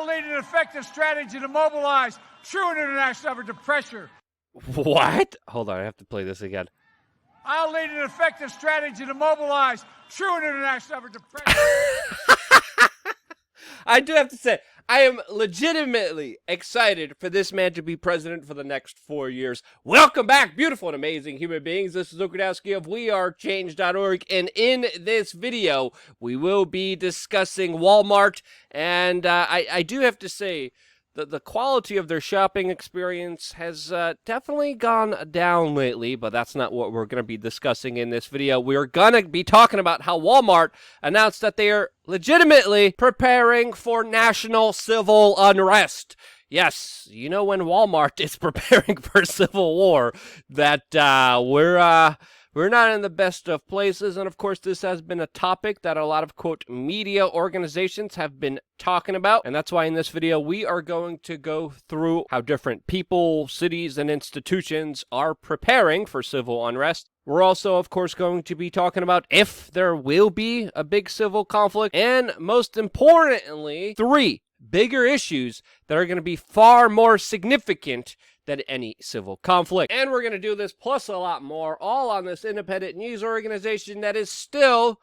I'll lead an effective strategy to mobilize true international effort to pressure. What? Hold on, I have to play this again. I'll lead an effective strategy to mobilize true international effort to pressure. I do have to say, I am legitimately excited for this man to be president for the next 4 years. Welcome back, beautiful and amazing human beings. This is Okudowski of WeAreChange.org, and in this video, we will be discussing Walmart, and I do have to say, the quality of their shopping experience has definitely gone down lately, but that's not what we're going to be discussing in this video. We're going to be talking about how Walmart announced that they are legitimately preparing for national civil unrest. Yes, you know when Walmart is preparing for civil war, that we're not in the best of places, and of course this has been a topic that a lot of, quote, media organizations have been talking about, and that's why in this video we are going to go through how different people, cities, and institutions are preparing for civil unrest. We're also, of course, going to be talking about if there will be a big civil conflict, and most importantly, 3 bigger issues that are going to be far more significant than any civil conflict. And we're going to do this plus a lot more, all on this independent news organization that is still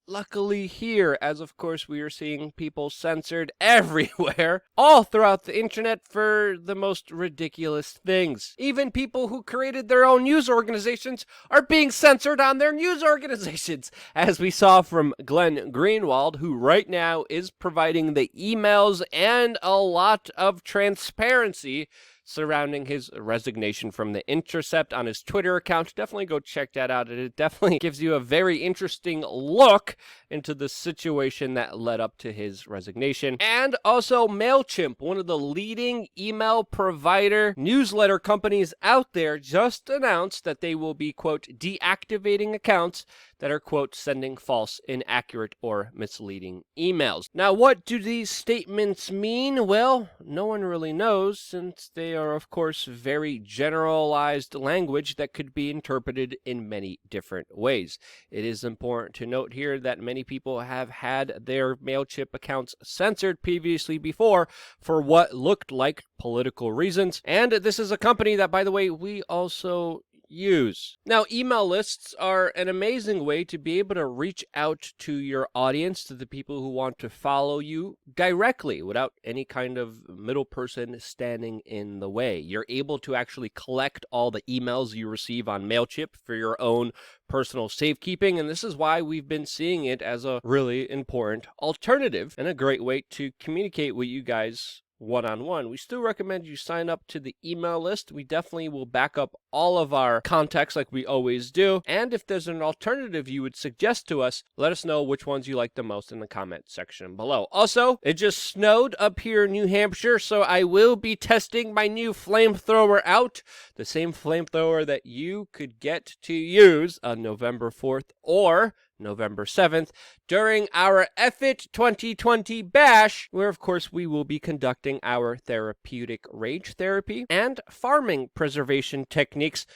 luckily here, as of course we are seeing people censored everywhere, all throughout the internet for the most ridiculous things. Even people who created their own news organizations are being censored on their news organizations, as we saw from Glenn Greenwald, who right now is providing the emails and a lot of transparency surrounding his resignation from The Intercept on his Twitter account. Definitely go check that out. It definitely gives you a very interesting look into the situation that led up to his resignation. And also MailChimp, one of the leading email provider newsletter companies out there, just announced that they will be, quote, deactivating accounts that are, quote, sending false, inaccurate, or misleading emails. Now, what do these statements mean? Well, no one really knows, since they are, of course, very generalized language that could be interpreted in many different ways. It is important to note here that many people have had their MailChimp accounts censored previously before for what looked like political reasons, and this is a company that, by the way, we also use. Now, email lists are an amazing way to be able to reach out to your audience, to the people who want to follow you directly without any kind of middle person standing in the way. You're able to actually collect all the emails you receive on MailChimp for your own personal safekeeping, and this is why we've been seeing it as a really important alternative and a great way to communicate with you guys one-on-one. We still recommend you sign up to the email list. We definitely will back up all of our contacts like we always do. And if there's an alternative you would suggest to us, let us know which ones you like the most in the comment section below. Also, it just snowed up here in New Hampshire, so I will be testing my new flamethrower out. The same flamethrower that you could get to use on November 4th or November 7th during our EFIT 2020 bash, where of course we will be conducting our therapeutic rage therapy and farming preservation techniques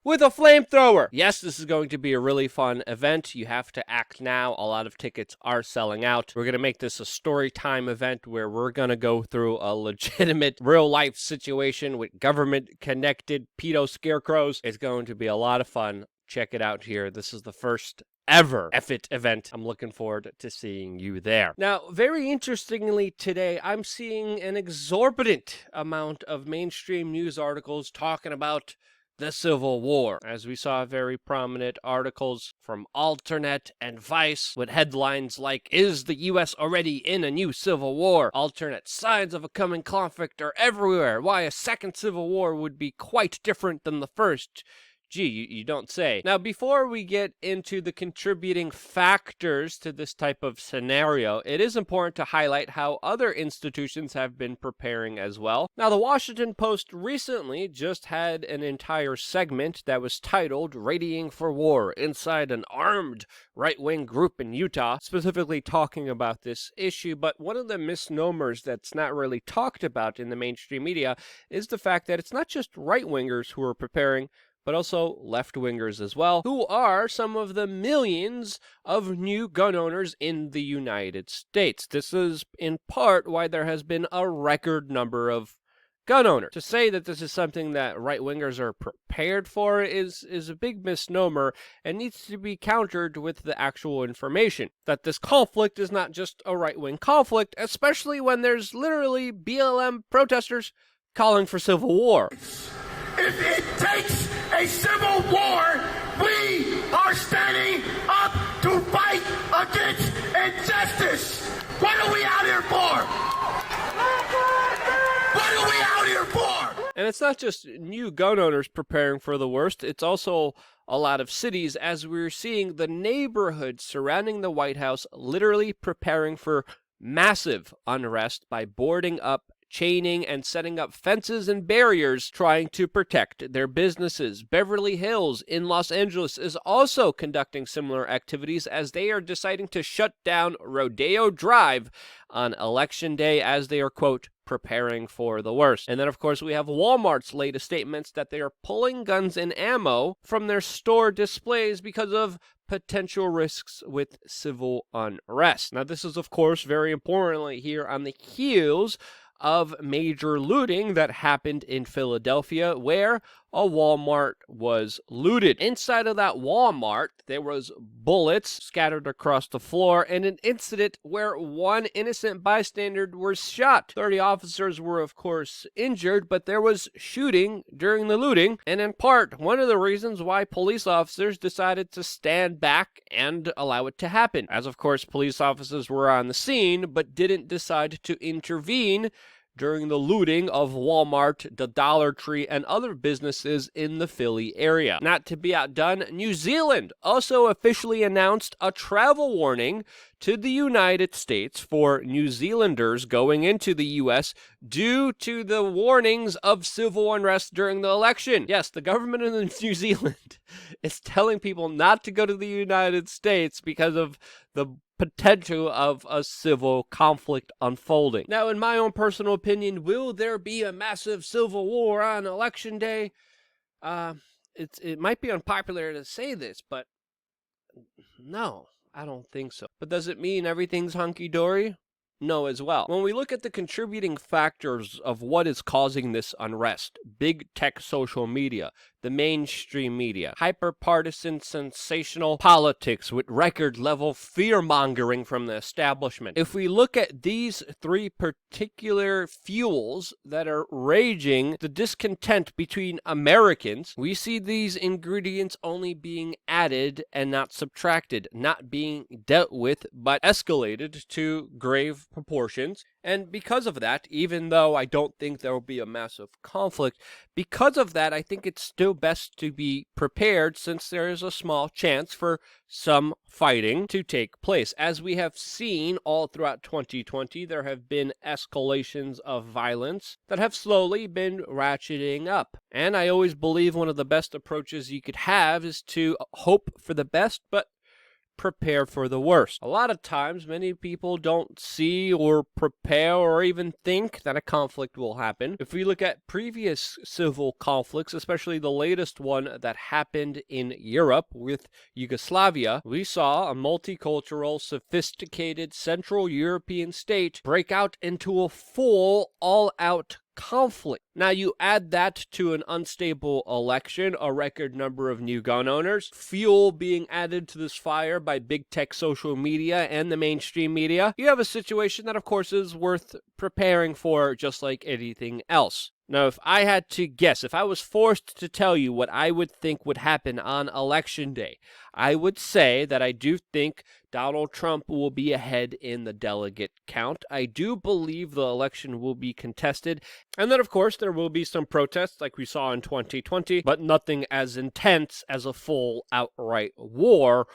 with a flamethrower. Yes, this is going to be a really fun event. You have to act now. A lot of tickets are selling out. We're going to make this a story time event where we're going to go through a legitimate real life situation with government connected pedo scarecrows. It's going to be a lot of fun. Check it out here. This is the first ever EFIT event. I'm looking forward to seeing you there. Now, very interestingly today, I'm seeing an exorbitant amount of mainstream news articles talking about the Civil War, as we saw very prominent articles from Alternet and Vice with headlines like, "Is the U.S. already in a new civil war? Alternate signs of a coming conflict are everywhere. Why a second civil war would be quite different than the first." Gee, you don't say. Now, before we get into the contributing factors to this type of scenario, it is important to highlight how other institutions have been preparing as well. Now, the Washington Post recently just had an entire segment that was titled "Readying for War Inside an Armed Right-Wing Group in Utah," specifically talking about this issue. But one of the misnomers that's not really talked about in the mainstream media is the fact that it's not just right-wingers who are preparing, but also left-wingers as well, who are some of the millions of new gun owners in the United States. This is in part why there has been a record number of gun owners. To say that this is something that right-wingers are prepared for is a big misnomer and needs to be countered with the actual information. That this conflict is not just a right-wing conflict, especially when there's literally BLM protesters calling for civil war. If it takes a civil war, we are standing up to fight against injustice. What are we out here for? What are we out here for? And it's not just new gun owners preparing for the worst, it's also a lot of cities, as we're seeing the neighborhoods surrounding the White House literally preparing for massive unrest by boarding up, chaining, and setting up fences and barriers trying to protect their businesses. Beverly Hills in Los Angeles is also conducting similar activities as they are deciding to shut down Rodeo Drive on Election Day as they are, quote, preparing for the worst. And then, of course, we have Walmart's latest statements that they are pulling guns and ammo from their store displays because of potential risks with civil unrest. Now, this is, of course, very importantly here on the heels of major looting that happened in Philadelphia, where a Walmart was looted. Inside of that Walmart, there was bullets scattered across the floor and an incident where one innocent bystander was shot. 30 officers were, of course, injured, but there was shooting during the looting, and in part, one of the reasons why police officers decided to stand back and allow it to happen. As, of course, police officers were on the scene, but didn't decide to intervene during the looting of Walmart, the Dollar Tree, and other businesses in the Philly area. Not to be outdone, New Zealand also officially announced a travel warning to the United States for New Zealanders going into the U.S. due to the warnings of civil unrest during the election. Yes, the government of New Zealand is telling people not to go to the United States because of the potential of a civil conflict unfolding. Now, in my own personal opinion, will there be a massive civil war on Election Day? It might be unpopular to say this, but no, I don't think so. But does it mean everything's hunky-dory? No, as well. When we look at the contributing factors of what is causing this unrest, big tech social media, the mainstream media, hyper-partisan sensational politics with record-level fear-mongering from the establishment. If we look at these three particular fuels that are raging the discontent between Americans, we see these ingredients only being added and not subtracted, not being dealt with, but escalated to grave proportions. And because of that, even though I don't think there will be a massive conflict, because of that, I think it's still best to be prepared since there is a small chance for some fighting to take place. As we have seen all throughout 2020, there have been escalations of violence that have slowly been ratcheting up. And I always believe one of the best approaches you could have is to hope for the best, but prepare for the worst. A lot of times, many people don't see or prepare or even think that a conflict will happen. If we look at previous civil conflicts, especially the latest one that happened in Europe with Yugoslavia, we saw a multicultural, sophisticated Central European state break out into a full, all-out conflict. Now you add that to an unstable election, a record number of new gun owners, fuel being added to this fire by big tech social media and the mainstream media, you have a situation that of course is worth preparing for just like anything else. Now, if I had to guess, if I was forced to tell you what I would think would happen on Election Day, I would say that I do think Donald Trump will be ahead in the delegate count. I do believe the election will be contested. And then, of course, there will be some protests like we saw in 2020, but nothing as intense as a full outright war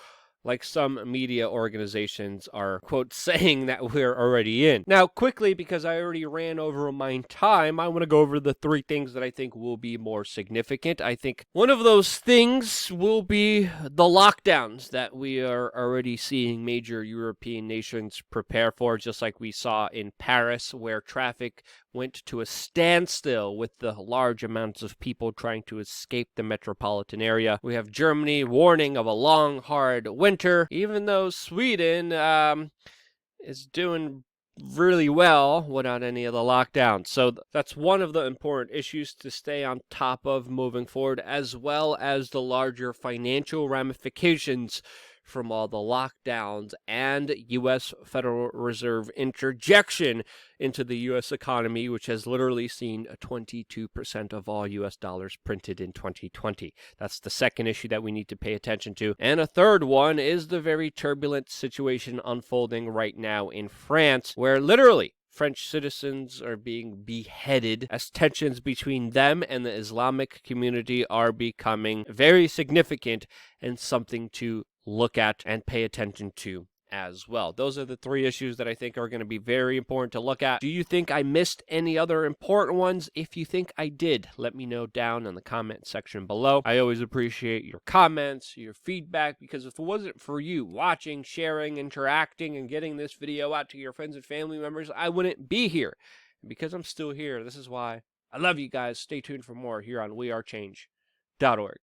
like some media organizations are, quote, saying that we're already in. Now, quickly, because I already ran over my time, I want to go over the 3 things that I think will be more significant. I think one of those things will be the lockdowns that we are already seeing major European nations prepare for, just like we saw in Paris, where traffic went to a standstill with the large amounts of people trying to escape the metropolitan area. We have Germany warning of a long, hard winter, even though Sweden is doing really well without any of the lockdowns. So that's one of the important issues to stay on top of moving forward, as well as the larger financial ramifications from all the lockdowns and U.S. Federal Reserve interjection into the U.S. economy, which has literally seen 22% of all U.S. dollars printed in 2020. That's the second issue that we need to pay attention to. And a third one is the very turbulent situation unfolding right now in France, where literally French citizens are being beheaded as tensions between them and the Islamic community are becoming very significant and something to look at and pay attention to as well. Those are the 3 issues that I think are going to be very important to look at. Do you think I missed any other important ones? If you think I did, let me know down in the comment section below. I always appreciate your comments, your feedback, because if it wasn't for you watching, sharing, interacting, and getting this video out to your friends and family members, I wouldn't be here. And because I'm still here, this is why I love you guys. Stay tuned for more here on WeAreChange.org.